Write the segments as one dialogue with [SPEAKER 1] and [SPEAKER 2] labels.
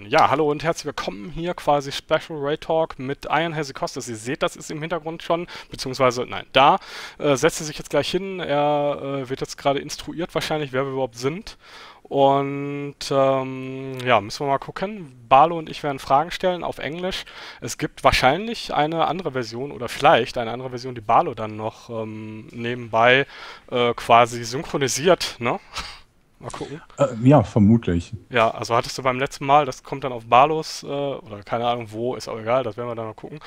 [SPEAKER 1] Ja, hallo und herzlich willkommen hier quasi Special Raid Talk mit Ion Hazzikostas. Ihr seht, das ist im Hintergrund schon, beziehungsweise, nein, da setzt er sich jetzt gleich hin. Er wird jetzt gerade instruiert wahrscheinlich, wer wir überhaupt sind. Und ja, müssen wir mal gucken. Barlo und ich werden Fragen stellen auf Englisch. Es gibt wahrscheinlich eine andere Version oder vielleicht eine andere Version, die Barlo dann noch nebenbei quasi synchronisiert, ne? Mal gucken.
[SPEAKER 2] Ja, vermutlich.
[SPEAKER 1] Ja, also hattest du beim letzten Mal, das kommt dann auf Barlos, oder keine Ahnung wo, ist auch egal, das werden wir dann noch gucken.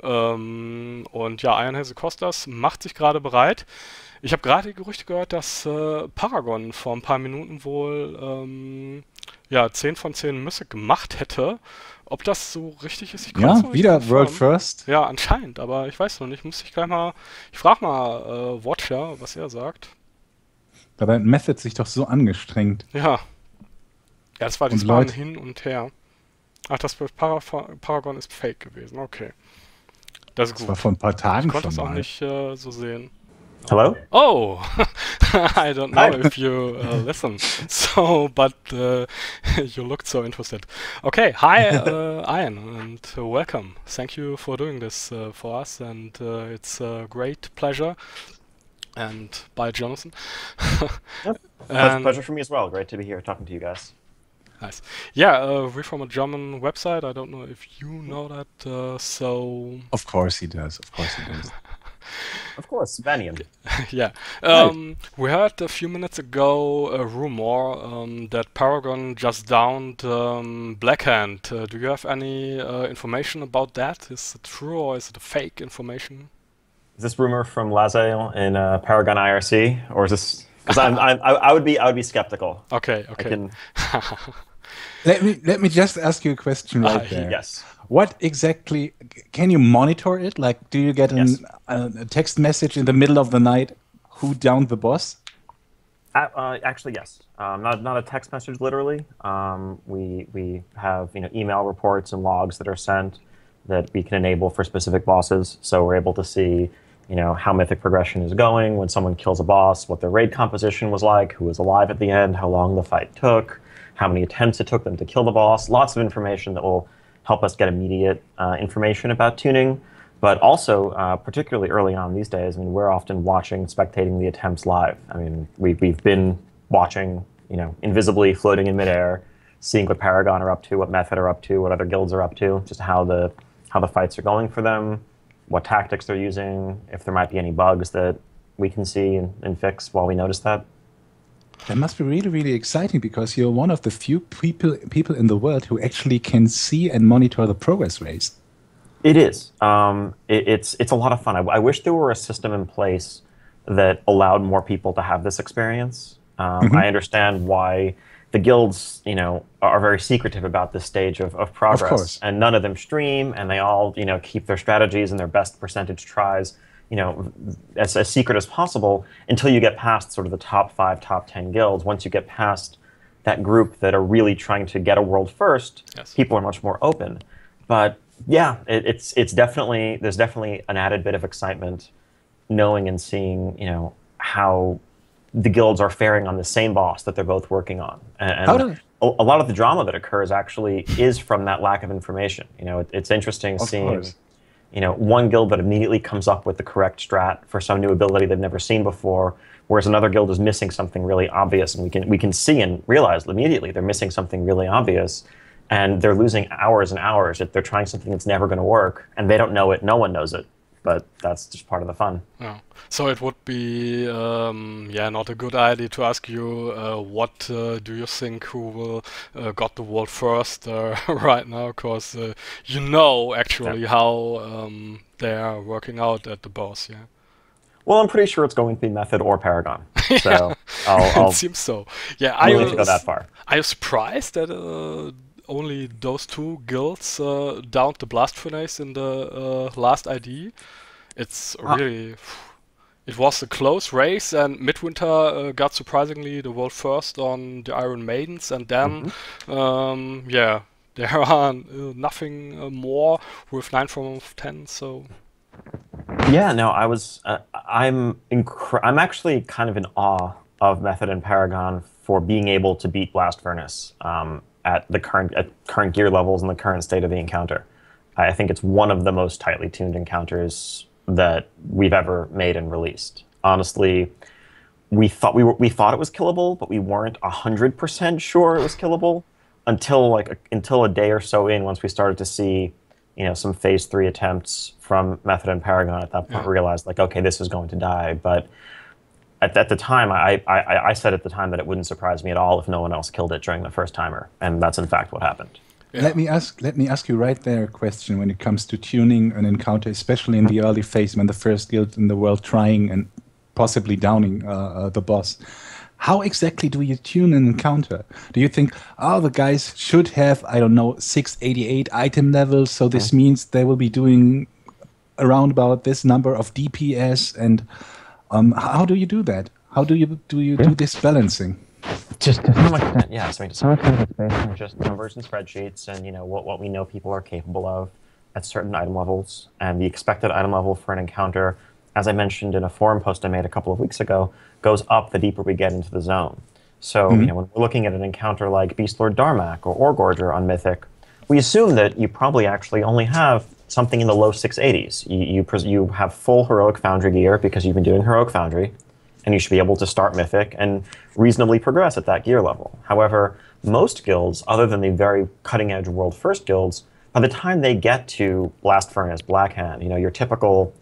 [SPEAKER 1] Und ja, Ion Hazzikostas macht sich gerade bereit. Ich habe gerade die Gerüchte gehört, dass Paragon vor ein paar Minuten wohl ja, 10 von 10 Müsse gemacht hätte. Ob das so richtig ist, ich konnte es
[SPEAKER 2] Ja,
[SPEAKER 1] noch nicht
[SPEAKER 2] wieder World
[SPEAKER 1] confirmen.
[SPEAKER 2] First.
[SPEAKER 1] Ja, anscheinend, aber ich weiß noch nicht, muss ich gleich mal, ich frage mal Watcher, was er sagt.
[SPEAKER 2] Dabei hat Method sich doch so angestrengt.
[SPEAKER 1] Ja, ja, das war
[SPEAKER 2] Und
[SPEAKER 1] diesmal ein
[SPEAKER 2] Leute,
[SPEAKER 1] Hin und Her. Ach, das für Paragon ist fake gewesen. Okay. Das ist
[SPEAKER 2] das war
[SPEAKER 1] gut.
[SPEAKER 2] vor ein paar
[SPEAKER 1] Ich
[SPEAKER 2] Tagen
[SPEAKER 1] konnte
[SPEAKER 2] schon
[SPEAKER 1] das auch
[SPEAKER 2] mal.
[SPEAKER 1] nicht so sehen.
[SPEAKER 3] Hello?
[SPEAKER 1] Oh! I don't know
[SPEAKER 3] Hi.
[SPEAKER 1] if you listen. So, but you looked so interested. Okay, hi, Ian, and welcome. Thank you for doing this for us, and it's a great pleasure. And bye, Jonathan.
[SPEAKER 3] Yep.
[SPEAKER 1] And
[SPEAKER 3] Pleasure for me as well. Great to be here talking to you guys.
[SPEAKER 1] nice. Yeah, we're from a German website. I don't know if you know that. So
[SPEAKER 2] Of course he does. Of course he does.
[SPEAKER 3] Of course, Vanium.
[SPEAKER 1] yeah,
[SPEAKER 2] Right.
[SPEAKER 1] we heard a few minutes ago a rumor that Paragon just downed Blackhand. Do you have any information about that? Is it true or is it a fake information?
[SPEAKER 3] Is this rumor from Lazail in Paragon IRC, or is this? Because I would be skeptical.
[SPEAKER 1] Okay,
[SPEAKER 3] I
[SPEAKER 1] okay.
[SPEAKER 3] can.
[SPEAKER 2] Let me just ask you a question right there.
[SPEAKER 3] Yes.
[SPEAKER 2] What exactly can you monitor it? Like, do you get
[SPEAKER 3] Yes.
[SPEAKER 2] a text message in the middle of the night? Who downed the boss?
[SPEAKER 3] Actually, yes. Not a text message literally. We have email reports and logs that are sent that we can enable for specific bosses. So we're able to see how mythic progression is going when someone kills a boss, what their raid composition was like, who was alive at the end, how long the fight took, how many attempts it took them to kill the boss. Lots of information that will help us get immediate information about tuning. But also, particularly early on these days, I mean, we're often watching, spectating the attempts live. I mean, we've been watching, invisibly floating in midair, seeing what Paragon are up to, what Method are up to, what other guilds are up to, just how the fights are going for them, what tactics they're using, if there might be any bugs that we can see and fix while we notice that.
[SPEAKER 2] That must be really, really exciting because you're one of the few people in the world who actually can see and monitor the progress race.
[SPEAKER 3] It is. It's a lot of fun. I wish there were a system in place that allowed more people to have this experience. I understand why the guilds, are very secretive about this stage of progress.
[SPEAKER 2] Of course.
[SPEAKER 3] And none of them stream, and they all, keep their strategies and their best percentage tries, as secret as possible until you get past sort of the top 5, top 10 guilds. Once you get past that group that are really trying to get a world first,
[SPEAKER 1] Yes.
[SPEAKER 3] people are much more open. But yeah, it's definitely, there's definitely an added bit of excitement knowing and seeing, how the guilds are faring on the same boss that they're both working on.
[SPEAKER 2] How
[SPEAKER 3] And
[SPEAKER 2] do,
[SPEAKER 3] a lot of the drama that occurs actually is from that lack of information. It's interesting
[SPEAKER 2] of
[SPEAKER 3] seeing,
[SPEAKER 2] course.
[SPEAKER 3] one guild that immediately comes up with the correct strat for some new ability they've never seen before, whereas another guild is missing something really obvious, and we can see and realize immediately they're missing something really obvious, and they're losing hours and hours. They're trying something that's never going to work, and they don't know it. No one knows it, but that's just part of the fun.
[SPEAKER 1] Yeah. So it would be, yeah, not a good idea to ask you what do you think who will got the world first right now, because you know actually how they are working out at the boss, yeah.
[SPEAKER 3] Well, I'm pretty sure it's going to be Method or Paragon, so
[SPEAKER 1] Yeah,
[SPEAKER 3] I'll
[SPEAKER 1] it seems so. Yeah,
[SPEAKER 3] I'm willing to go that far.
[SPEAKER 1] are you surprised that only those two guilds downed the Blast Furnace in the last ID? It's really. It was a close race, and Midwinter got surprisingly the world first on the Iron Maidens, and then, yeah, there are nothing more with 9 from 10, so.
[SPEAKER 3] Yeah, no, I'm actually kind of in awe of Method and Paragon for being able to beat Blast Furnace. at current gear levels and the current state of the encounter. I think it's one of the most tightly tuned encounters that we've ever made and released. Honestly, we thought it was killable, but we weren't 100% sure it was killable until a day or so in, once we started to see, some phase 3 attempts from Method and Paragon. At that point, we realized, okay, this is going to die. But at the time, I said at the time that it wouldn't surprise me at all if no one else killed it during the first timer, and that's in fact what happened.
[SPEAKER 2] Yeah. Let me ask you right there a question when it comes to tuning an encounter, especially in the early phase when the first guild in the world trying and possibly downing the boss. How exactly do you tune an encounter? Do you think, the guys should have, I don't know, 688 item levels, so this means they will be doing around about this number of DPS, and how do you do that? How do you do this balancing?
[SPEAKER 3] Just to some extent, yeah. So to some extent, it's based on just numbers and spreadsheets, and what we know people are capable of at certain item levels, and the expected item level for an encounter, as I mentioned in a forum post I made a couple of weeks ago, goes up the deeper we get into the zone. So when we're looking at an encounter like Beastlord Darmak or Orgorger on Mythic, we assume that you probably actually only have something in the low 680s. You have full Heroic Foundry gear because you've been doing Heroic Foundry, and you should be able to start Mythic and reasonably progress at that gear level. However, most guilds, other than the very cutting-edge World First guilds, by the time they get to Blast Furnace, Blackhand, your typical,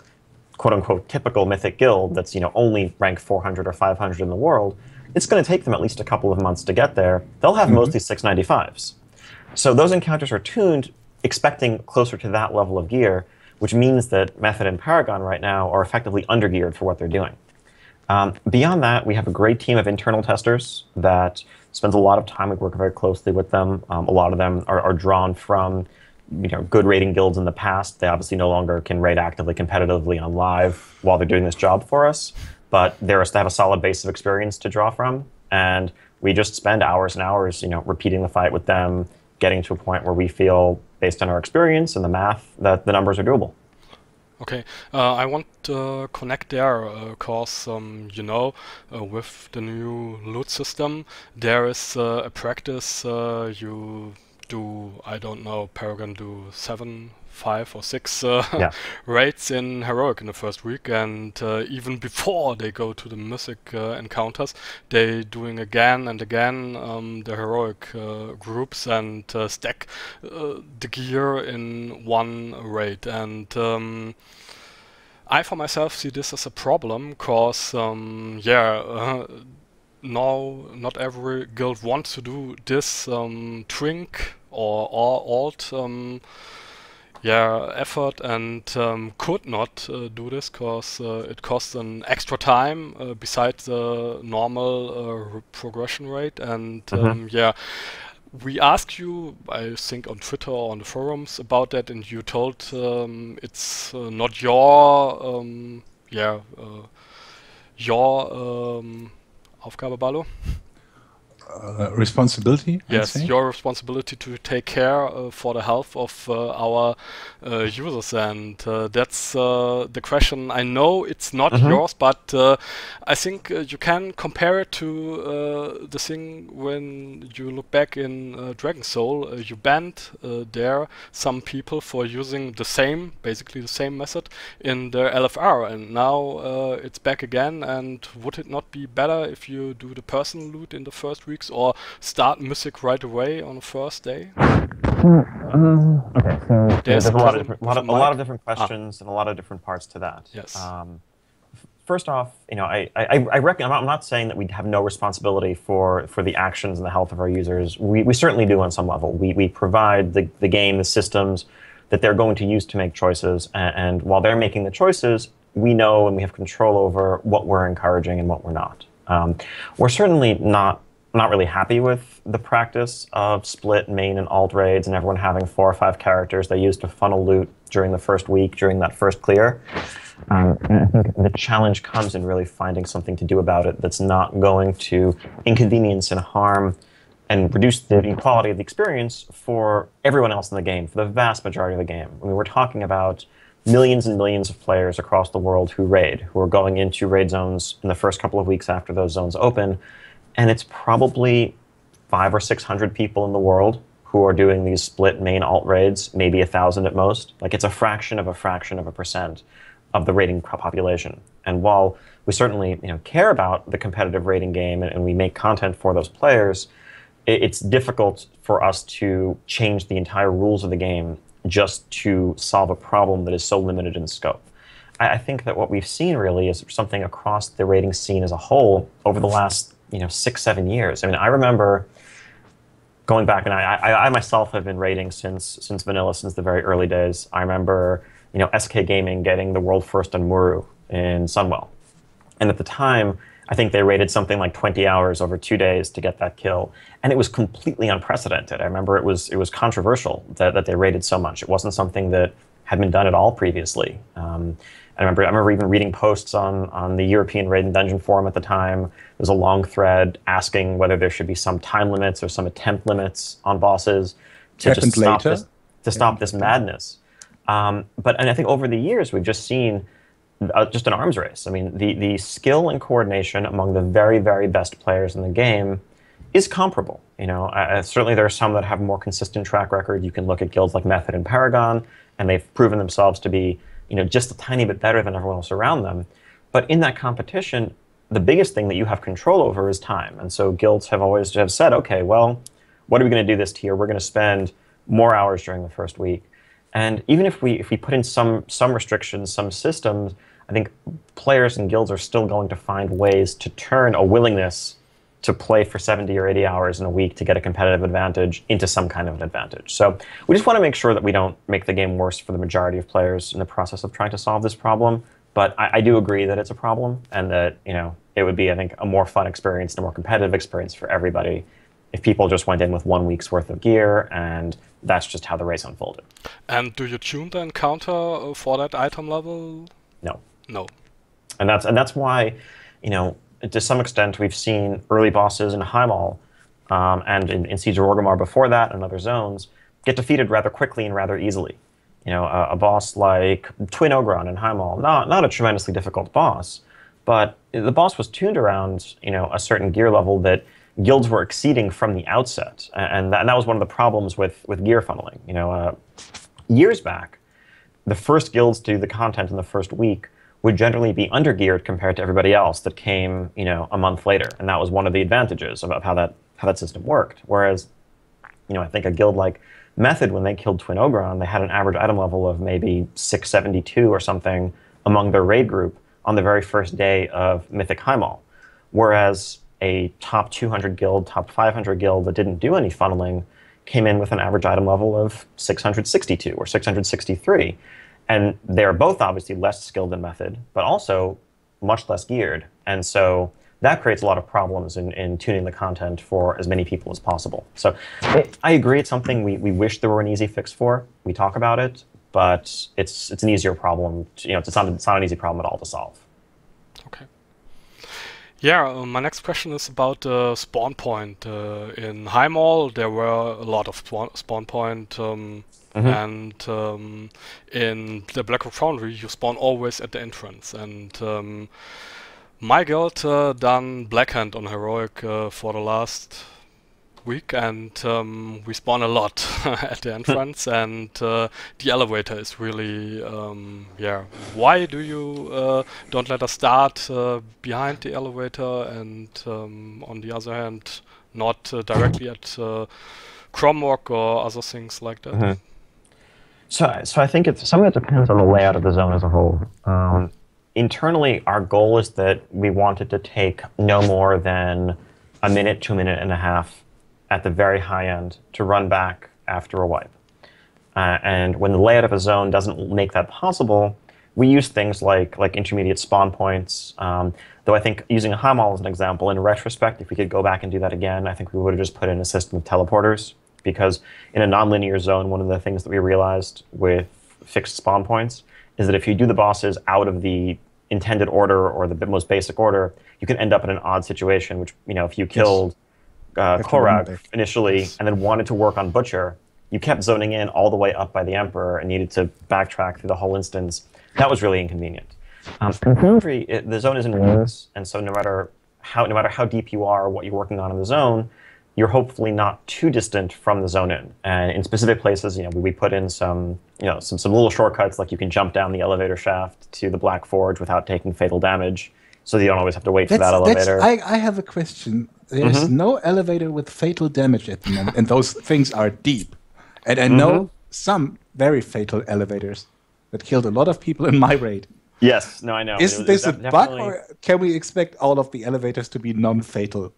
[SPEAKER 3] quote-unquote, typical Mythic guild that's only rank 400 or 500 in the world, it's going to take them at least a couple of months to get there. They'll have mostly 695s. So those encounters are tuned expecting closer to that level of gear, which means that Method and Paragon right now are effectively undergeared for what they're doing. Beyond that, we have a great team of internal testers that spends a lot of time. We work very closely with them. A lot of them are drawn from good raiding guilds in the past. They obviously no longer can raid actively competitively on live while they're doing this job for us, but they have a solid base of experience to draw from, and we just spend hours and hours repeating the fight with them, getting to a point where we feel, based on our experience and the math, that the numbers are doable.
[SPEAKER 1] Okay, I want to connect there, because, with the new loot system, there is a practice you do, I don't know, Paragon do 7, 5 or 6 raids in Heroic in the first week, and even before they go to the Mythic encounters, they doing again and again the Heroic groups and stack the gear in one raid. And I for myself see this as a problem, because now not every guild wants to do this trink or alt effort, and could not do this because it costs an extra time besides the normal progression rate. And we asked you, I think on Twitter or on the forums about that, and you told it's not your Aufgabe, Ballo?
[SPEAKER 2] Responsibility?
[SPEAKER 1] Yes, your responsibility to take care for the health of our users, and that's the question. I know it's not yours, but I think you can compare it to the thing when you look back in Dragon Soul. You banned there some people for using basically the same method in their LFR, and now it's back again. And would it not be better if you do the personal loot in the first week, or start Mythic right away on the first day?
[SPEAKER 3] Okay, so there's a lot of different questions and a lot of different parts to that.
[SPEAKER 1] Yes.
[SPEAKER 3] First off, I reckon I'm not saying that we have no responsibility for the actions and the health of our users. We certainly do on some level. We provide the game, the systems that they're going to use to make choices, and while they're making the choices, we know and we have control over what we're encouraging and what we're not. We're certainly not really happy with the practice of split main and alt raids and everyone having 4 or 5 characters they use to funnel loot during the first week, during that first clear. And I think the challenge comes in really finding something to do about it that's not going to inconvenience and harm and reduce the quality of the experience for everyone else in the game, for the vast majority of the game. I mean, we're talking about millions and millions of players across the world who are going into raid zones in the first couple of weeks after those zones open. And it's probably 500 or 600 people in the world who are doing these split main alt raids, maybe 1,000 at most. Like, it's a fraction of a percent of the raiding population. And while we certainly care about the competitive raiding game and we make content for those players, it's difficult for us to change the entire rules of the game just to solve a problem that is so limited in scope. I think that what we've seen really is something across the raiding scene as a whole over the last 6-7 years. I mean, I remember going back, and I myself have been raiding since vanilla, since the very early days. I remember SK Gaming getting the world first on Muru in Sunwell. And at the time, I think they raided something like 20 hours over 2 days to get that kill. And it was completely unprecedented. I remember it was controversial that they raided so much. It wasn't something that had been done at all previously. I remember even reading posts on the European Raid and Dungeon forum at the time. There was a long thread asking whether there should be some time limits or some attempt limits on bosses to just stop this madness. And I think over the years we've just seen just an arms race. I mean, the skill and coordination among the very, very best players in the game is comparable. Certainly there are some that have a more consistent track record. You can look at guilds like Method and Paragon, and they've proven themselves to be just a tiny bit better than everyone else around them. But in that competition, the biggest thing that you have control over is time. And so guilds have always said, okay, well, what are we going to do this tier? We're going to spend more hours during the first week. And even if we put in some restrictions, some systems, I think players and guilds are still going to find ways to turn a willingness to play for 70 or 80 hours in a week to get a competitive advantage into some kind of an advantage. So we just want to make sure that we don't make the game worse for the majority of players in the process of trying to solve this problem. But I do agree that it's a problem, and that it would be, I think, a more fun experience and a more competitive experience for everybody if people just went in with 1 week's worth of gear, and that's just how the race unfolded.
[SPEAKER 1] And do you tune the encounter for that item level?
[SPEAKER 3] No.
[SPEAKER 1] No.
[SPEAKER 3] And that's why, to some extent, we've seen early bosses in Heimdall and in Siege of Orgrimmar before that and other zones get defeated rather quickly and rather easily. A boss like Twin Ogron in Heimdall, not a tremendously difficult boss, but the boss was tuned around a certain gear level that guilds were exceeding from the outset, and that was one of the problems with gear funneling. Years back, the first guilds to do the content in the first week would generally be undergeared compared to everybody else that came a month later, and that was one of the advantages of how that system worked. Whereas I think a guild like Method, when they killed Twin Ogron, they had an average item level of maybe 672 or something among their raid group on the very first day of Mythic Heimdall. Whereas a top 200 guild, top 500 guild that didn't do any funneling came in with an average item level of 662 or 663. And they're both obviously less skilled than Method, but also much less geared. And so that creates a lot of problems in tuning the content for as many people as possible. So I agree, it's something we wish there were an easy fix for. We talk about it, but it's an easier problem. It's not an easy problem at all to solve.
[SPEAKER 1] Okay. Yeah, my next question is about spawn point. In Heimdall, there were a lot of spawn point, and in the Blackrock Foundry, you spawn always at the entrance. And my guild done Blackhand on Heroic for the last week, and we spawn a lot at the entrance, and the elevator is really, Why do you don't let us start behind the elevator, and on the other hand, not directly at Cromwalk or other things like that?
[SPEAKER 3] Mm-hmm. So I think some of it depends on the layout of the zone as a whole. Internally, our goal is that we want it to take no more than a minute to a minute and a half at the very high end to run back after a wipe. And when the layout of a zone doesn't make that possible, we use things like intermediate spawn points. Though I think using a Heimdall as an example, in retrospect, if we could go back and do that again, I think we would have just put in a system of teleporters. Because in a nonlinear zone, one of the things that we realized with fixed spawn points is that if you do the bosses out of the intended order or the most basic order, you can end up in an odd situation, which, if you killed Korag initially and then wanted to work on Butcher, you kept zoning in all the way up by the Emperor and needed to backtrack through the whole instance. That was really inconvenient. In Foundry, the zone is in rings, and so no matter how deep you are, what you're working on in the zone, you're hopefully not too distant from the zone in. And in specific places, we put in some little shortcuts, like you can jump down the elevator shaft to the Black Forge without taking fatal damage, so that you don't always have to wait for that elevator.
[SPEAKER 2] I have a question. There's no elevator with fatal damage at the moment, and those things are deep. And I know some very fatal elevators that killed a lot of people in my raid.
[SPEAKER 3] Yes, no, I know.
[SPEAKER 2] Is this a bug, or can we expect all of the elevators to be non-fatal?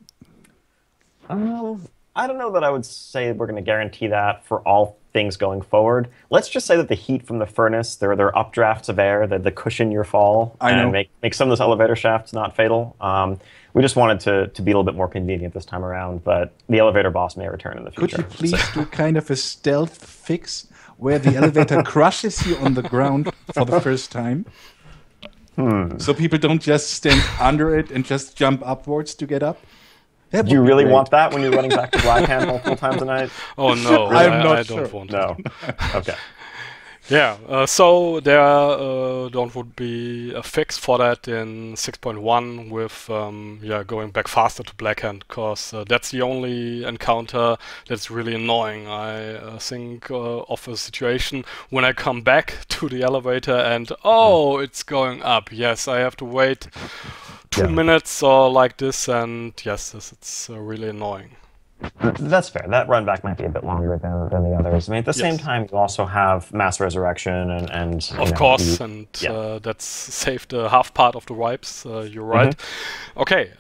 [SPEAKER 3] I don't know that I would say we're going to guarantee that for all things going forward. Let's just say that the heat from the furnace, there are updrafts of air that cushion your fall and make some of those elevator shafts not fatal. We just wanted to be a little bit more convenient this time around, but the elevator boss may return in the future.
[SPEAKER 2] Could you please do kind of a stealth fix where the elevator crushes you on the ground for the first time? So people don't just stand under it and just jump upwards to get up?
[SPEAKER 3] Do you really want that when you're running back to Blackhand multiple times a night?
[SPEAKER 1] Oh no, I don't want
[SPEAKER 3] no. Okay.
[SPEAKER 1] Yeah, so there would be a fix for that in 6.1 with going back faster to Blackhand, because that's the only encounter that's really annoying. I think of a situation when I come back to the elevator and it's going up. Yes, I have to wait 2 minutes or like this, and yes, it's really annoying.
[SPEAKER 3] That's fair. That run back might be a bit longer than the others. I mean, at the same time, you also have mass resurrection and
[SPEAKER 1] of course, that's saved half part of the wipes. You're right. Okay.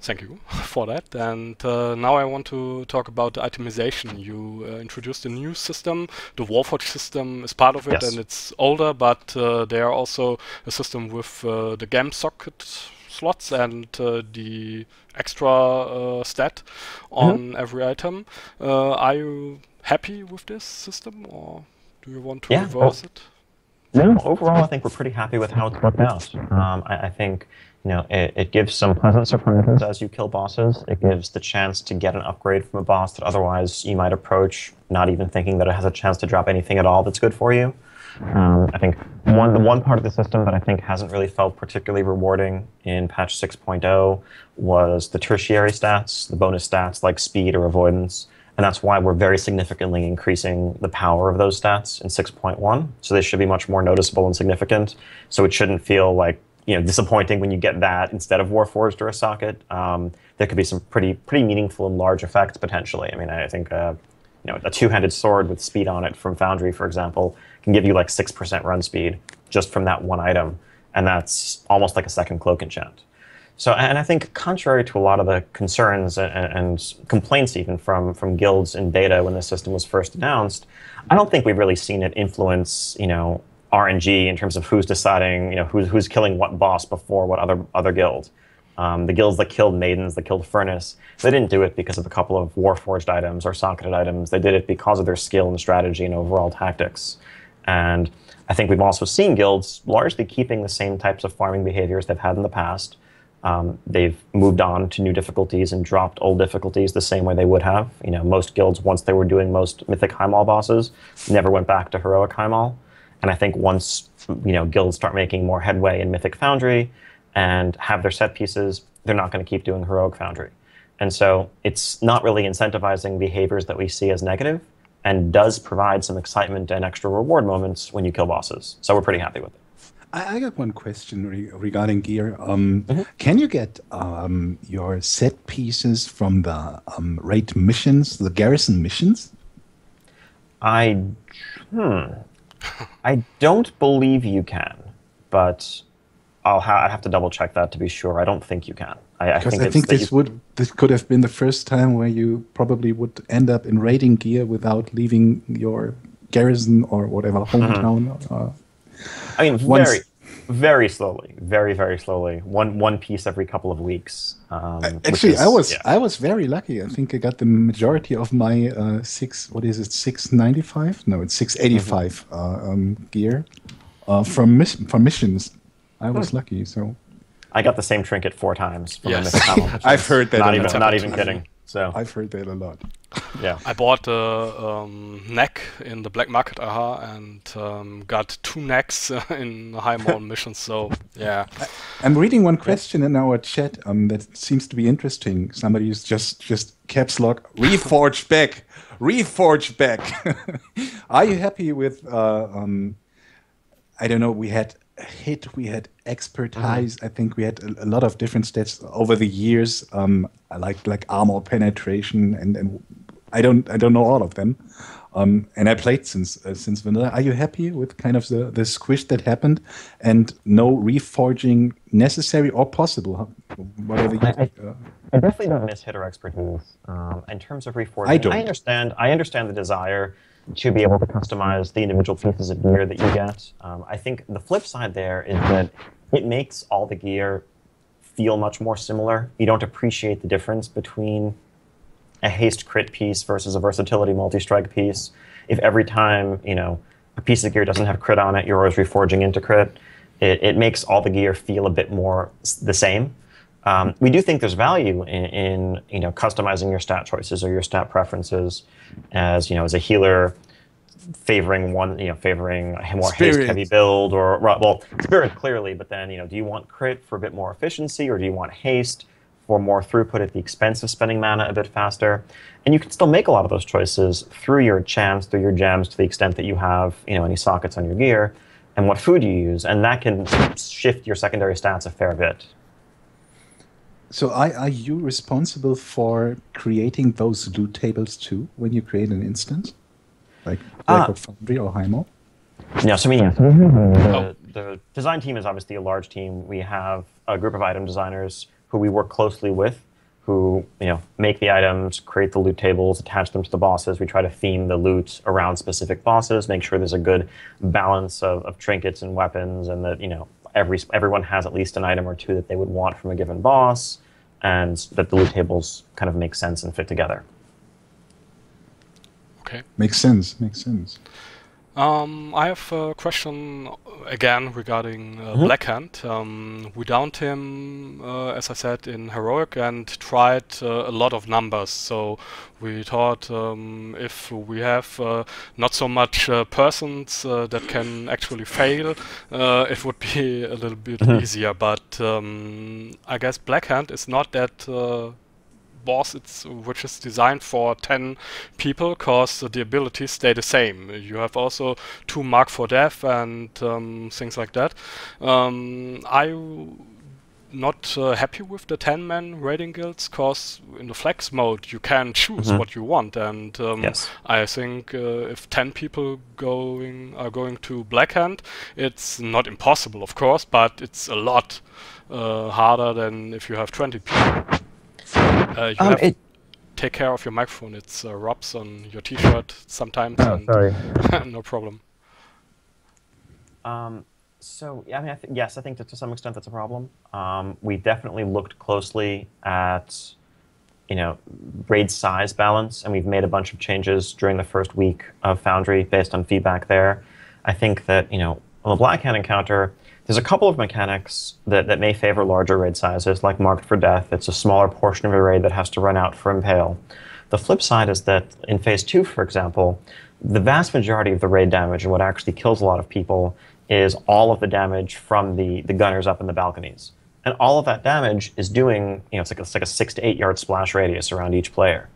[SPEAKER 1] Thank you for that. And now I want to talk about the itemization. You introduced a new system. The Warforged system is part of it, and it's older, but there are also a system with the GAM socket slots and the extra stat on every item. Are you happy with this system, or do you want to reverse it?
[SPEAKER 3] No, overall I think we're pretty happy with how it's worked out. I think it gives some pleasant surprises as you kill bosses. It gives the chance to get an upgrade from a boss that otherwise you might approach not even thinking that it has a chance to drop anything at all that's good for you. I think the one part of the system that I think hasn't really felt particularly rewarding in patch 6.0 was the tertiary stats, the bonus stats like speed or avoidance. And that's why we're very significantly increasing the power of those stats in 6.1. So they should be much more noticeable and significant. So it shouldn't feel like disappointing when you get that instead of Warforged or a socket. There could be some pretty meaningful and large effects potentially. I mean, I think a two-handed sword with speed on it from Foundry, for example, can give you like 6% run speed just from that one item, and that's almost like a second cloak enchant. So, and I think contrary to a lot of the concerns and complaints even from guilds in beta when the system was first announced, I don't think we've really seen it influence, RNG in terms of who's deciding, who's killing what boss before what other guild. The guilds that killed Maidens, that killed Furnace, they didn't do it because of a couple of Warforged items or socketed items. They did it because of their skill and strategy and overall tactics. And I think we've also seen guilds largely keeping the same types of farming behaviors they've had in the past. They've moved on to new difficulties and dropped old difficulties the same way they would have. Most guilds, once they were doing most Mythic Highmaul bosses, never went back to Heroic Highmaul. And I think once guilds start making more headway in Mythic Foundry and have their set pieces, they're not going to keep doing Heroic Foundry. And so it's not really incentivizing behaviors that we see as negative, and does provide some excitement and extra reward moments when you kill bosses. So we're pretty happy with it.
[SPEAKER 2] I got one question regarding gear. Can you get your set pieces from the raid missions, the garrison missions?
[SPEAKER 3] I don't believe you can, but I'd have to double check that to be sure. I don't think you can. I think this could have been the first time where you probably would end up in raiding gear without leaving your garrison or whatever hometown. I mean, very slowly, very slowly. One piece every couple of weeks.
[SPEAKER 2] Actually, I was very lucky. I think I got the majority of my 695? No, it's 685 gear from missions. I was lucky, so.
[SPEAKER 3] I got the same trinket 4 times from the Mythic Highmaul.
[SPEAKER 2] I've heard that.
[SPEAKER 3] Not even kidding. So
[SPEAKER 2] I've heard that a lot.
[SPEAKER 3] yeah.
[SPEAKER 1] I bought a neck in the black market, and got 2 necks in high mode missions. So yeah,
[SPEAKER 2] I'm reading one question in our chat that seems to be interesting. Somebody is just caps lock reforge back, reforge back. Are you happy with? I don't know. We had hit, we had expertise. I think we had a lot of different stats over the years, like armor penetration, and I don't know all of them. And I played since vanilla. Are you happy with kind of the squish that happened, and no reforging necessary or possible? Whatever.
[SPEAKER 3] I definitely don't miss hit or expertise. In terms of reforging,
[SPEAKER 2] I don't.
[SPEAKER 3] I understand the desire to be able to customize the individual pieces of gear that you get. I think the flip side there is that it makes all the gear feel much more similar. You don't appreciate the difference between a haste crit piece versus a versatility multi-strike piece. If every time, a piece of gear doesn't have crit on it, you're always reforging into crit, it makes all the gear feel a bit more the same. We do think there's value in customizing your stat choices or your stat preferences as a healer, favoring a more haste heavy build, or spirit clearly, but then do you want crit for a bit more efficiency, or do you want haste for more throughput at the expense of spending mana a bit faster? And you can still make a lot of those choices through your chams, through your gems, to the extent that you have any sockets on your gear, and what food you use, and that can shift your secondary stats a fair bit.
[SPEAKER 2] So are you responsible for creating those loot tables too when you create an instance? Like Blackrock, Foundry, or Hymo?
[SPEAKER 3] Yeah, so the design team is obviously a large team. We have a group of item designers who we work closely with, who make the items, create the loot tables, attach them to the bosses. We try to theme the loot around specific bosses, make sure there's a good balance of trinkets and weapons, and that everyone has at least an item or two that they would want from a given boss, and that the loot tables kind of make sense and fit together.
[SPEAKER 1] okay.
[SPEAKER 2] Makes sense. Makes sense.
[SPEAKER 1] I have a question again regarding Blackhand. We downed him, as I said, in Heroic and tried a lot of numbers. So we thought if we have not so much persons that can actually fail, it would be a little bit easier. But I guess Blackhand is not that boss which is designed for 10 people, because the abilities stay the same. You have also 2 mark for death and things like that. I'm not happy with the 10-man raiding guilds, because in the flex mode you can choose what you want, and
[SPEAKER 3] Yes.
[SPEAKER 1] I think if 10 people are going to Blackhand, it's not impossible, of course, but it's a lot harder than if you have 20 people. You have to take care of your microphone. It's rubs on your t-shirt sometimes.
[SPEAKER 3] Sorry.
[SPEAKER 1] No problem.
[SPEAKER 3] So yeah, I mean, yes, I think that to some extent that's a problem. We definitely looked closely at raid size balance, and we've made a bunch of changes during the first week of Foundry based on feedback there. I think that on the Blackhand encounter, there's a couple of mechanics that may favor larger raid sizes, like Marked for Death. It's a smaller portion of a raid that has to run out for Impale. The flip side is that in Phase 2, for example, the vast majority of the raid damage, and what actually kills a lot of people, is all of the damage from the gunners up in the balconies. And all of that damage is doing, it's like a 6 to 8 yard splash radius around each player.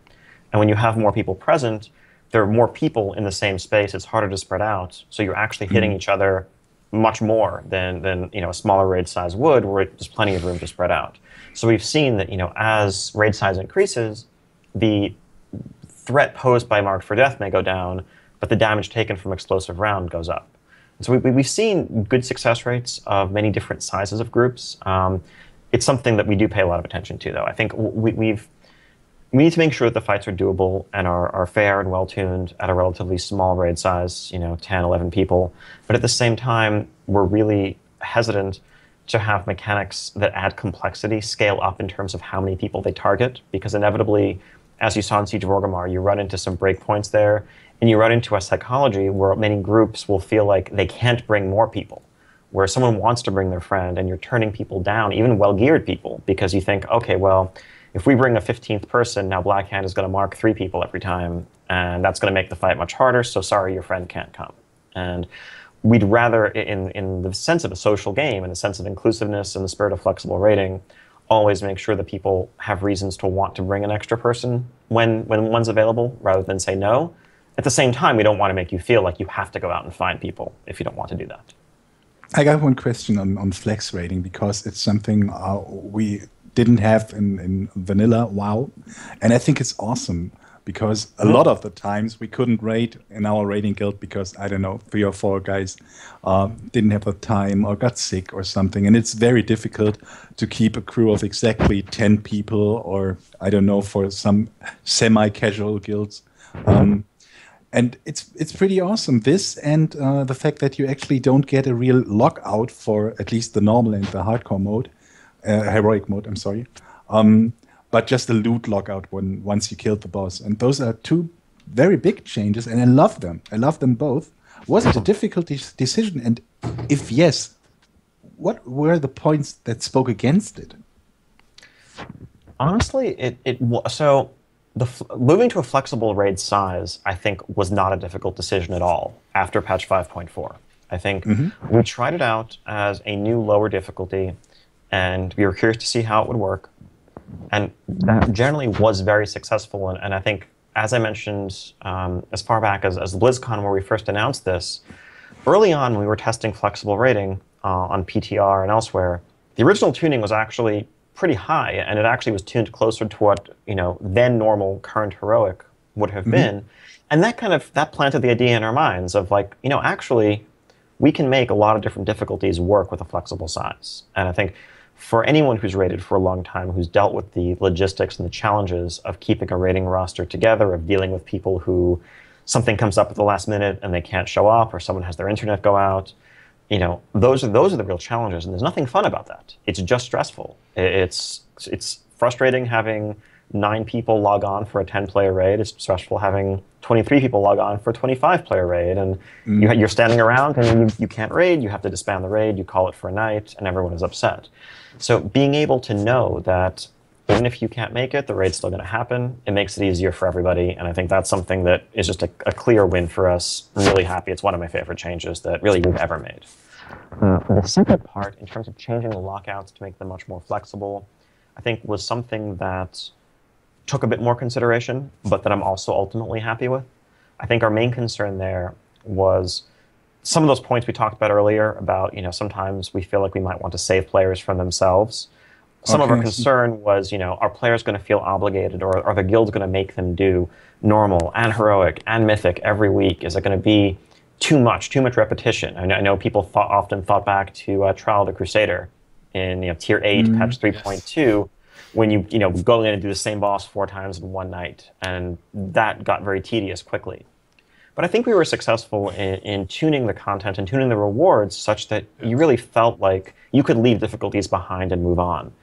[SPEAKER 3] And when you have more people present, there are more people in the same space. It's harder to spread out, so you're actually hitting each other much more than a smaller raid size would, where there's plenty of room to spread out. So we've seen that as raid size increases, the threat posed by Marked for Death may go down, but the damage taken from explosive round goes up. And so we've seen good success rates of many different sizes of groups. It's something that we do pay a lot of attention to, though. I think we need to make sure that the fights are doable and are fair and well-tuned at a relatively small raid size, 10, 11 people. But at the same time, we're really hesitant to have mechanics that add complexity scale up in terms of how many people they target, because inevitably, as you saw in Siege of Orgrimmar, you run into some breakpoints there, and you run into a psychology where many groups will feel like they can't bring more people, where someone wants to bring their friend, and you're turning people down, even well-geared people, because you think, okay, well, if we bring a 15th person, now Black Hand is going to mark 3 people every time, and that's going to make the fight much harder, so sorry, your friend can't come. And we'd rather, in the sense of a social game, in the sense of inclusiveness and the spirit of flexible rating, always make sure that people have reasons to want to bring an extra person when one's available, rather than say no. At the same time, we don't want to make you feel like you have to go out and find people if you don't want to do that.
[SPEAKER 2] I got one question on flex rating, because it's something we didn't have in vanilla WoW, and I think it's awesome, because a lot of the times we couldn't raid in our raiding guild because, I don't know, 3 or 4 guys didn't have the time or got sick or something, and it's very difficult to keep a crew of exactly 10 people, or I don't know, for some semi-casual guilds. And it's pretty awesome, this, and the fact that you actually don't get a real lockout for at least the normal and the hardcore mode, heroic mode, I'm sorry, but just a loot lockout once you killed the boss. And those are 2 very big changes, and I love them. I love them both. Was it a difficult decision? And if yes, what were the points that spoke against it?
[SPEAKER 3] Honestly, so moving to a flexible raid size, I think, was not a difficult decision at all after patch 5.4. I think we tried it out as a new lower difficulty, and we were curious to see how it would work. And that generally was very successful. And I think, as I mentioned, as far back as BlizzCon, where we first announced this, early on when we were testing flexible rating on PTR and elsewhere, the original tuning was actually pretty high, and it actually was tuned closer to what, then normal, current heroic would have been. And that planted the idea in our minds of, like, actually, we can make a lot of different difficulties work with a flexible size. And I think for anyone who's raided for a long time, who's dealt with the logistics and the challenges of keeping a raiding roster together, of dealing with people who something comes up at the last minute and they can't show up, or someone has their internet go out, those are the real challenges, and there's nothing fun about that. It's just stressful. It's frustrating having 9 people log on for a 10-player raid. It's stressful having 23 people log on for a 25-player raid, and you're standing around and you can't raid. You have to disband the raid. You call it for a night, and everyone is upset. So being able to know that even if you can't make it, the raid's still going to happen, it makes it easier for everybody, and I think that's something that is just a clear win for us. I'm really happy. It's one of my favorite changes that really we've ever made. The second part, in terms of changing the lockouts to make them much more flexible, I think was something that took a bit more consideration, but that I'm also ultimately happy with. I think our main concern there was some of those points we talked about earlier about, sometimes we feel like we might want to save players from themselves. Some of our concern was, are players going to feel obligated, or are the guilds going to make them do normal and heroic and mythic every week? Is it going to be too much repetition? I know people often thought back to Trial of the Crusader in Tier 8, patch 3.2, when you go in and do the same boss 4 times in one night, and that got very tedious quickly. But I think we were successful in tuning the content and tuning the rewards such that you really felt like you could leave difficulties behind and move on.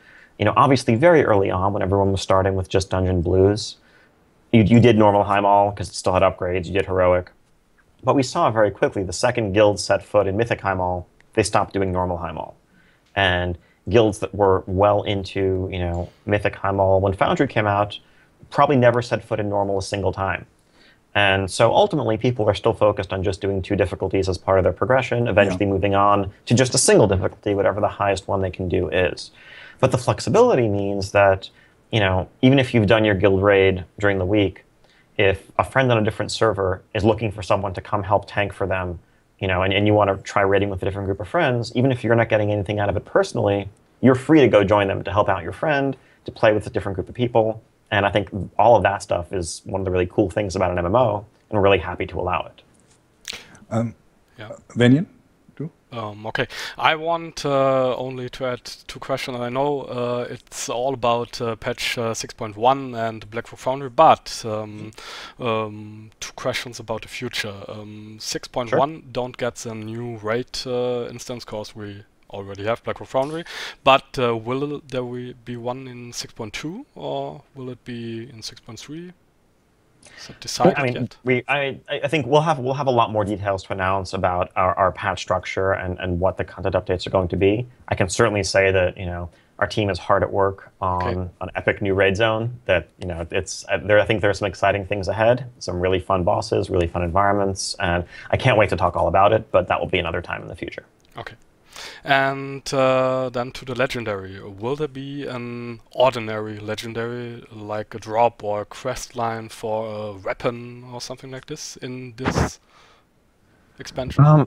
[SPEAKER 3] Obviously, very early on, when everyone was starting with just Dungeon Blues, you did normal high mall because it still had upgrades. You did heroic. But we saw very quickly the second guilds set foot in Mythic High Mall, they stopped doing normal High Mall. And guilds that were well into, Mythic High Mall when Foundry came out probably never set foot in normal a single time. And so ultimately, people are still focused on just doing 2 difficulties as part of their progression, eventually moving on to just a single difficulty, whatever the highest one they can do is. But the flexibility means that, even if you've done your guild raid during the week, if a friend on a different server is looking for someone to come help tank for them, and you want to try raiding with a different group of friends, even if you're not getting anything out of it personally, you're free to go join them to help out your friend, to play with a different group of people. And I think all of that stuff is one of the really cool things about an MMO, and we're really happy to allow it.
[SPEAKER 2] Venian?
[SPEAKER 1] Okay, I want only to add 2 questions. I know it's all about patch 6.1 and Blackrock Foundry, but 2 questions about the future. 6.1 don't get the new raid instance because we already have Blackrock Foundry, but will there be one in 6.2 or will it be in 6.3? Is that decided yet?
[SPEAKER 3] I think we'll have a lot more details to announce about our patch structure and what the content updates are going to be. I can certainly say that our team is hard at work on an epic new raid zone that, it's there. I think there are some exciting things ahead, some really fun bosses, really fun environments, and I can't wait to talk all about it, but that will be another time in the future.
[SPEAKER 1] Okay. And then to the legendary. Will there be an ordinary legendary, like a drop or a quest line for a weapon or something like this in this expansion?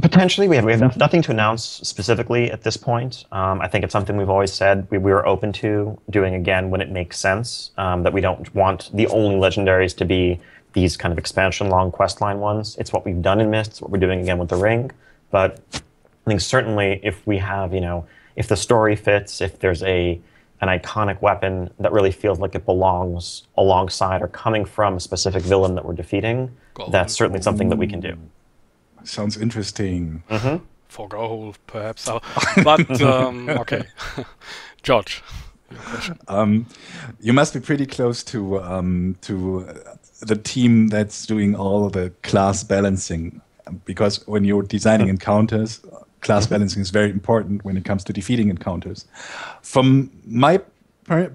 [SPEAKER 3] Potentially, we have nothing to announce specifically at this point. I think it's something we've always said we were open to doing again when it makes sense, that we don't want the only legendaries to be these kind of expansion-long quest-line ones. It's what we've done in Myst, it's what we're doing again with the Ring. But I think certainly if we have, if the story fits, if there's an iconic weapon that really feels like it belongs alongside or coming from a specific villain that we're defeating, that's certainly something that we can do.
[SPEAKER 2] Sounds interesting.
[SPEAKER 1] For gold, perhaps. But, okay. George, your question.
[SPEAKER 2] You must be pretty close to the team that's doing all the class balancing, because when you're designing encounters, class balancing is very important when it comes to defeating encounters. From my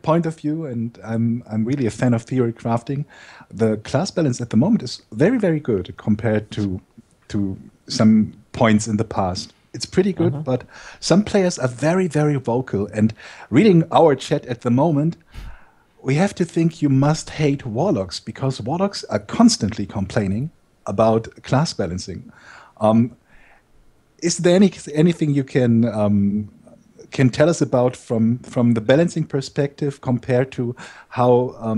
[SPEAKER 2] point of view, and I'm really a fan of theory crafting, the class balance at the moment is very, very good compared to some points in the past. It's pretty good, but some players are very, very vocal. And reading our chat at the moment, we have to think you must hate warlocks, because warlocks are constantly complaining about class balancing. Is there anything you can tell us about from the balancing perspective compared to how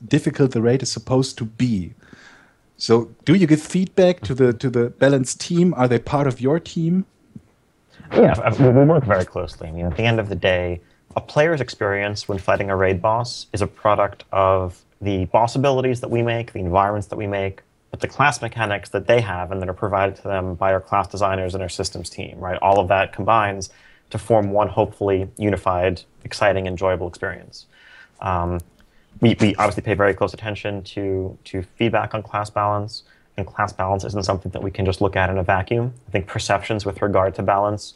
[SPEAKER 2] difficult the raid is supposed to be? So, do you give feedback to the balanced team? Are they part of your team?
[SPEAKER 3] Yeah, we work very closely. I mean, at the end of the day, a player's experience when fighting a raid boss is a product of the boss abilities that we make, the environments that we make, but the class mechanics that they have and that are provided to them by our class designers and our systems team, right? All of that combines to form one hopefully unified, exciting, enjoyable experience. We obviously pay very close attention to feedback on class balance, and class balance isn't something that we can just look at in a vacuum. I think perceptions with regard to balance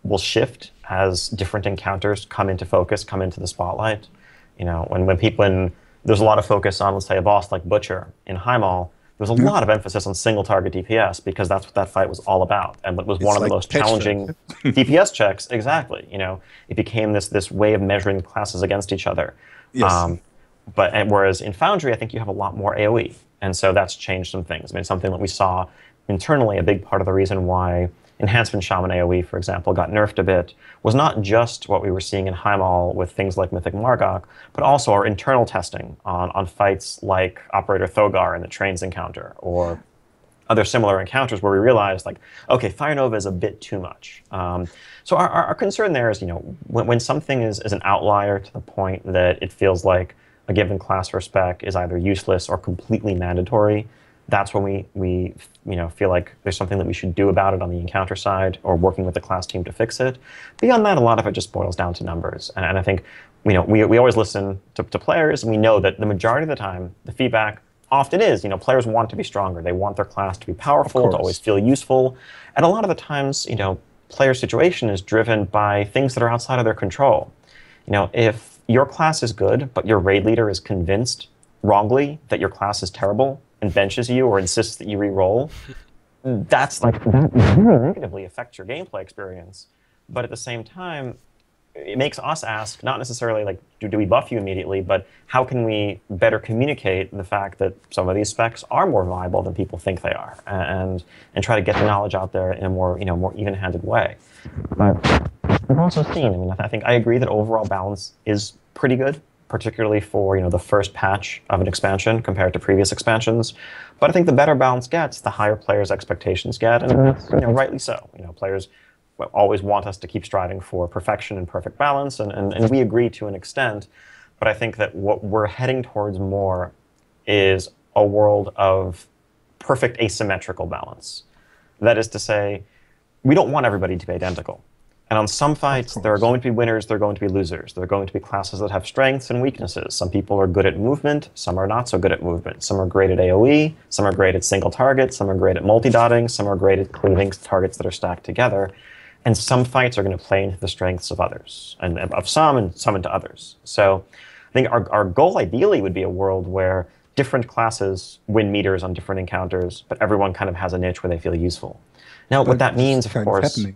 [SPEAKER 3] will shift as different encounters come into focus, come into the spotlight. When there's a lot of focus on, let's say, a boss like Butcher in Heimal, there's a lot of emphasis on single target DPS because that's what that fight was all about, and it was one of the most challenging DPS checks. Exactly. It became this way of measuring classes against each other.
[SPEAKER 2] Yes.
[SPEAKER 3] Whereas in Foundry, I think you have a lot more AoE, and so that's changed some things. I mean, something that we saw internally, a big part of the reason why Enhancement Shaman AoE, for example, got nerfed a bit was not just what we were seeing in Heimal with things like Mythic Margok, but also our internal testing on fights like Operator Thogar in the Trains encounter, or other similar encounters where we realized, like, okay, Fire Nova is a bit too much. So our concern there is, when something is an outlier to the point that it feels like a given class or spec is either useless or completely mandatory, that's when we feel like there's something that we should do about it on the encounter side, or working with the class team to fix it. Beyond that, a lot of it just boils down to numbers. And I think we always listen to players, and we know that the majority of the time, the feedback often is, players want to be stronger. They want their class to be powerful, to always feel useful. And a lot of the times, player situation is driven by things that are outside of their control. If your class is good, but your raid leader is convinced wrongly that your class is terrible and benches you or insists that you re-roll, that very negatively affects your gameplay experience. But at the same time, it makes us ask, not necessarily like, do we buff you immediately, but how can we better communicate the fact that some of these specs are more viable than people think they are, and try to get the knowledge out there in a more even-handed way. But we've also seen, I think I agree that overall balance is pretty good, particularly for the first patch of an expansion compared to previous expansions. But I think the better balance gets, the higher players' expectations get, and that's rightly so. Players always want us to keep striving for perfection and perfect balance, and we agree to an extent. But I think that what we're heading towards more is a world of perfect asymmetrical balance. That is to say, we don't want everybody to be identical. And on some fights, there are going to be winners, there are going to be losers. There are going to be classes that have strengths and weaknesses. Some people are good at movement, some are not so good at movement. Some are great at AoE, some are great at single targets, some are great at multi-dotting, some are great at cleaving targets that are stacked together. and some fights are going to play into the strengths of others, and of some and some into others. So I think our goal ideally would be a world where different classes win meters on different encounters, but everyone kind of has a niche where they feel useful. Now, what that means, of course,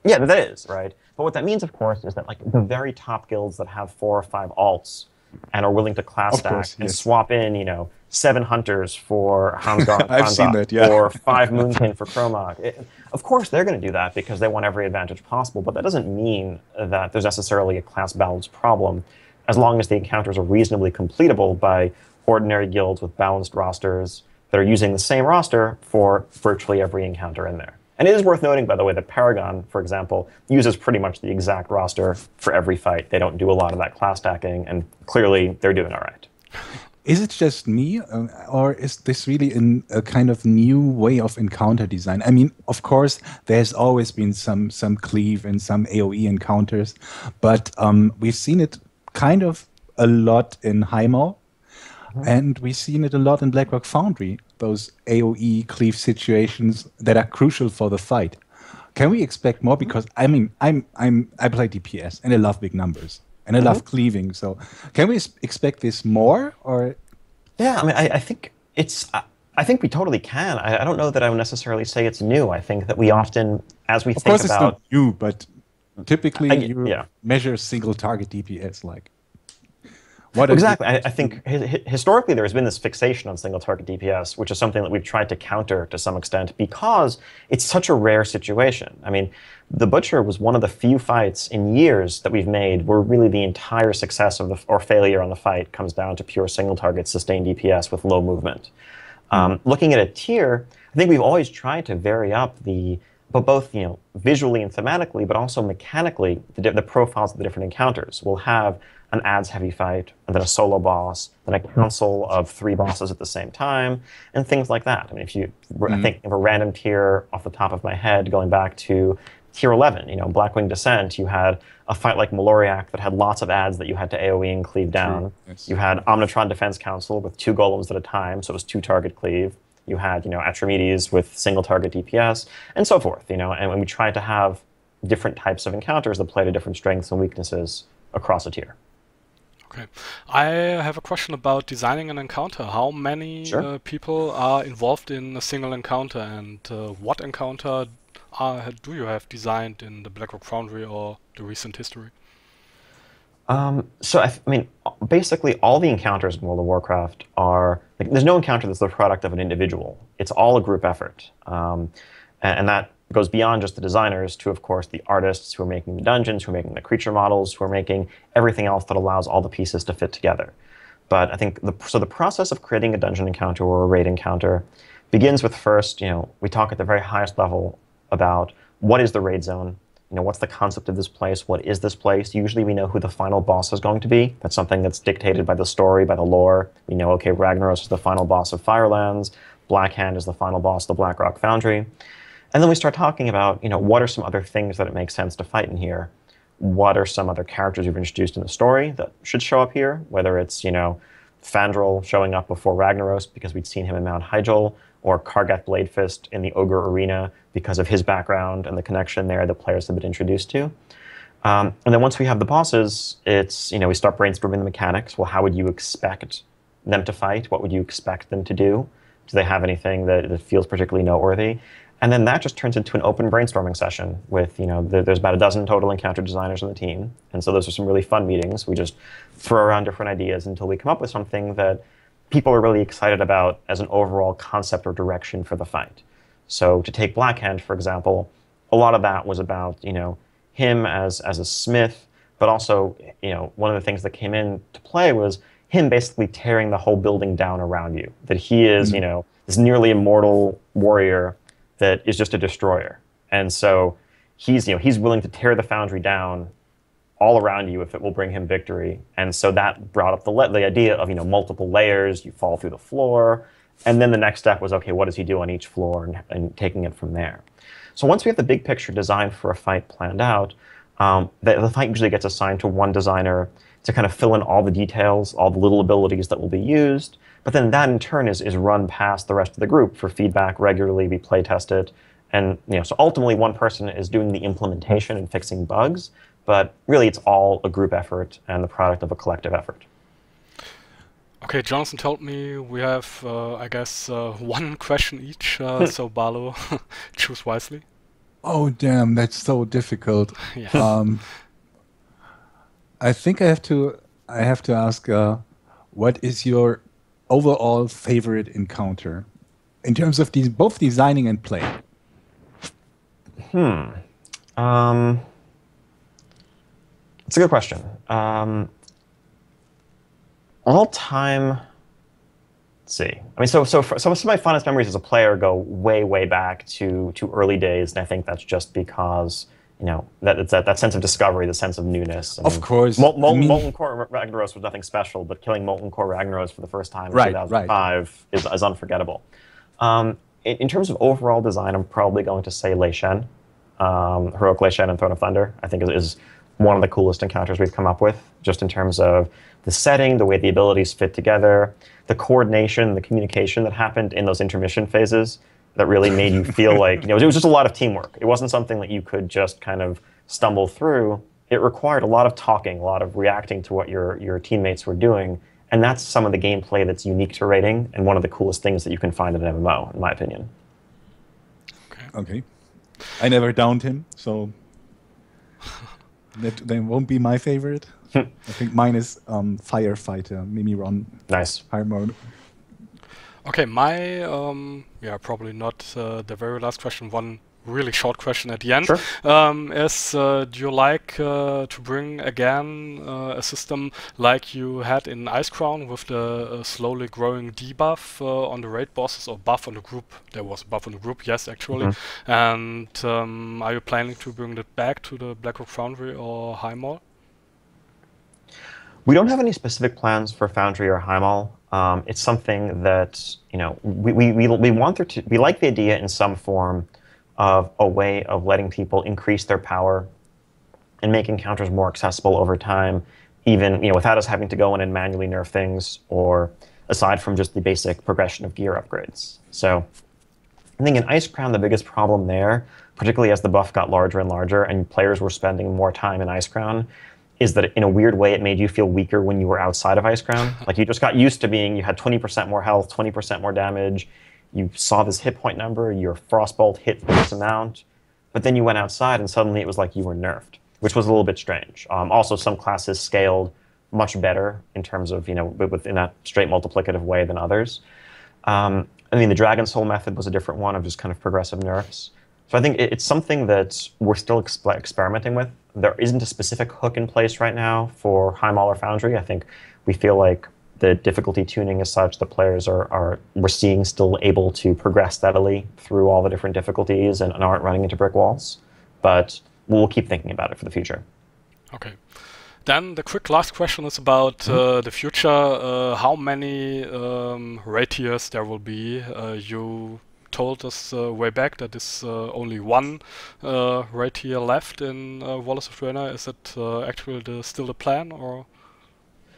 [SPEAKER 3] yeah, that is, right? But what that means, of course, is that like the very top guilds that have 4 or 5 alts and are willing to class stack and swap in, 7 hunters for Hanzak or 5 Moonkin for Chromog. Of course, they're going to do that because they want every advantage possible, but that doesn't mean that there's necessarily a class balance problem as long as the encounters are reasonably completable by ordinary guilds with balanced rosters that are using the same roster for virtually every encounter in there. And it is worth noting, by the way, that Paragon, for example, uses pretty much the exact roster for every fight. They don't do a lot of that class stacking, and clearly they're doing all right.
[SPEAKER 2] Is it just me, or is this really a kind of new way of encounter design? I mean, of course, there's always been some cleave and some AoE encounters, but we've seen it kind of a lot in Highmaul, and we've seen it a lot in Blackrock Foundry, those AoE cleave situations that are crucial for the fight. Can we expect more? Because I mean, I play DPS and I love big numbers and I love cleaving. So can we expect this more? Or
[SPEAKER 3] yeah, I mean, I think it's. I think we totally can. I don't know that I would necessarily say it's new. I think that we often, as we think about,
[SPEAKER 2] of course, it's not new, but typically you measure single target DPS like.
[SPEAKER 3] Exactly. I think historically there has been this fixation on single target DPS, which is something that we've tried to counter to some extent because it's such a rare situation. I mean, the Butcher was one of the few fights in years that we've made where really the entire success of or failure on the fight comes down to pure single target sustained DPS with low movement. Looking at a tier, I think we've always tried to vary up but both visually and thematically, but also mechanically, the profiles of the different encounters. We'll have an ads-heavy fight, and then a solo boss, then a council of 3 bosses at the same time, and things like that. I mean, I think of a random tier off the top of my head, going back to tier 11, Blackwing Descent, you had a fight like Maloriak that had lots of ads that you had to AoE and cleave down. Yes. You had Omnitron Defense Council with 2 golems at a time, so it was 2-target cleave. You had, Atramedes with single-target DPS, and so forth, and when we tried to have different types of encounters that play to different strengths and weaknesses across a tier.
[SPEAKER 1] Okay. I have a question about designing an encounter. How many people are involved in a single encounter, and what encounter do you have designed in the Blackrock Foundry or the recent history?
[SPEAKER 3] So, I mean, basically all the encounters in World of Warcraft are, there's no encounter that's the product of an individual. It's all a group effort. And that goes beyond just the designers to, of course, the artists who are making the dungeons, who are making the creature models, who are making everything else that allows all the pieces to fit together. But I think the process of creating a dungeon encounter or a raid encounter begins with first, we talk at the very highest level about what is the raid zone, what's the concept of this place, what is this place. Usually we know who the final boss is going to be. That's something that's dictated by the story, by the lore. We know, okay, Ragnaros is the final boss of Firelands, Blackhand is the final boss of the Blackrock Foundry. And then we start talking about, what are some other things that it makes sense to fight in here? What are some other characters you've introduced in the story that should show up here? Whether it's, Fandral showing up before Ragnaros because we'd seen him in Mount Hyjal, or Kargath Bladefist in the Ogre Arena because of his background and the connection there that players have been introduced to. And then once we have the bosses, it's, we start brainstorming the mechanics. Well, how would you expect them to fight? What would you expect them to do? Do they have anything that feels particularly noteworthy? And then that just turns into an open brainstorming session with, there's about a dozen total encounter designers on the team. And so those are some really fun meetings. We just throw around different ideas until we come up with something that people are really excited about as an overall concept or direction for the fight. So to take Blackhand, for example, a lot of that was about, him as a smith, but also, one of the things that came into play was him basically tearing the whole building down around you. That he is, this nearly immortal warrior that is just a destroyer. And so he's willing to tear the foundry down all around you if it will bring him victory. And so that brought up the idea of, multiple layers, you fall through the floor. And then the next step was, okay, what does he do on each floor, and taking it from there. So once we have the big picture design for a fight planned out, the fight usually gets assigned to one designer to kind of fill in all the details, all the little abilities that will be used. But then that in turn is run past the rest of the group for feedback regularly. We play test it, And so ultimately one person is doing the implementation and fixing bugs, but really it's all a group effort and the product of a collective effort.
[SPEAKER 1] Okay, Jonathan told me we have, I guess, one question each, so Barlow, choose wisely.
[SPEAKER 2] Oh, damn, that's so difficult.
[SPEAKER 1] Yeah.
[SPEAKER 2] I think I have to ask, what is your overall favorite encounter in terms of both designing and play?
[SPEAKER 3] It's a good question. All time, let's see. I mean, so some of my fondest memories as a player go way back to early days, and I think that's just because that it's that sense of discovery, the sense of newness. I mean,
[SPEAKER 2] of course,
[SPEAKER 3] Molten Core Ragnaros was nothing special, but killing Molten Core Ragnaros for the first time in 2005 is unforgettable. In terms of overall design, I'm probably going to say Lei Shen, Heroic Lei Shen and Throne of Thunder. I think is one of the coolest encounters we've come up with, just in terms of the setting, the way the abilities fit together, the coordination, the communication that happened in those intermission phases that really made you feel like, it was just a lot of teamwork. It wasn't something that you could just kind of stumble through. It required a lot of talking, a lot of reacting to what your teammates were doing. And that's some of the gameplay that's unique to raiding and one of the coolest things that you can find in an MMO, in my opinion.
[SPEAKER 2] Okay. I never downed him, so that won't be my favorite. I think mine is Firefighter, Mimi Ron.
[SPEAKER 3] Nice.
[SPEAKER 2] Fire mode.
[SPEAKER 1] Okay, my, probably not the very last question, one really short question at the end.
[SPEAKER 3] Sure.
[SPEAKER 1] Is do you like to bring again a system like you had in Icecrown with the slowly growing debuff on the raid bosses, or buff on the group? There was a buff on the group, yes, actually. And are you planning to bring that back to the Blackrock Foundry or Highmall?
[SPEAKER 3] We don't have any specific plans for Foundry or Highmall. It's something that we want there to. We like the idea in some form of a way of letting people increase their power and make encounters more accessible over time, even without us having to go in and manually nerf things, or aside from just the basic progression of gear upgrades. So I think in Icecrown, the biggest problem there, particularly as the buff got larger and larger and players were spending more time in Icecrown, is that in a weird way it made you feel weaker when you were outside of Icecrown. Like you just got used to you had 20% more health, 20% more damage. You saw this hit point number, your Frostbolt hit this amount, but then you went outside and suddenly it was like you were nerfed, which was a little bit strange. Also, some classes scaled much better in terms of, within that straight multiplicative way than others. I mean, the Dragon Soul method was a different one of just kind of progressive nerfs. So I think it's something that we're still experimenting with. There isn't a specific hook in place right now for Highmall or Foundry. I think we feel like the difficulty tuning is such that players we're seeing still able to progress steadily through all the different difficulties and aren't running into brick walls. But we'll keep thinking about it for the future.
[SPEAKER 1] Okay. Then the quick last question is about the future. How many raid tiers there will be? You told us way back that there's only one raid tier left in Wallace of Ruina. Is it actually still the plan, or?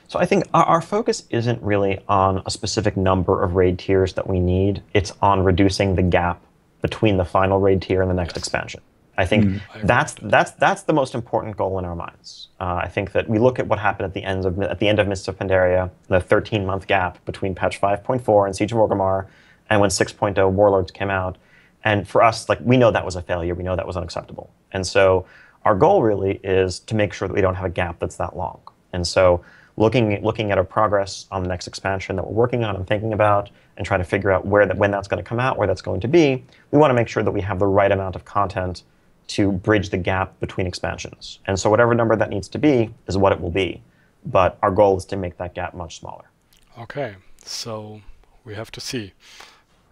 [SPEAKER 3] So I think our focus isn't really on a specific number of raid tiers that we need. It's on reducing the gap between the final raid tier and the next expansion. I think that's the most important goal in our minds. I think that we look at what happened at the end of Mists of Pandaria, the 13-month gap between patch 5.4 and Siege of Orgrimmar, and when 6.0 Warlords came out. And for us, we know that was a failure. We know that was unacceptable. And so our goal really is to make sure that we don't have a gap that's that long. And so looking at our progress on the next expansion that we're working on and thinking about, and trying to figure out when that's going to come out, where that's going to be, we want to make sure that we have the right amount of content to bridge the gap between expansions. And so whatever number that needs to be is what it will be. But our goal is to make that gap much smaller.
[SPEAKER 1] Okay, so we have to see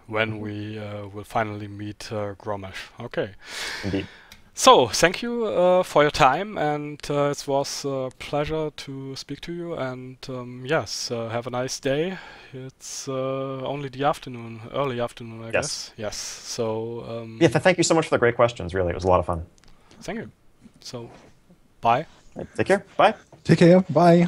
[SPEAKER 1] when we will finally meet Gromesh. Okay.
[SPEAKER 3] Indeed.
[SPEAKER 1] So, thank you for your time, and it was a pleasure to speak to you, and yes, have a nice day. It's only the afternoon, early afternoon, I guess. Yes. So...
[SPEAKER 3] yeah, thank you so much for the great questions, really. It was a lot of fun.
[SPEAKER 1] Thank you. So, bye.
[SPEAKER 3] Take care. Bye.
[SPEAKER 2] Take care. Bye.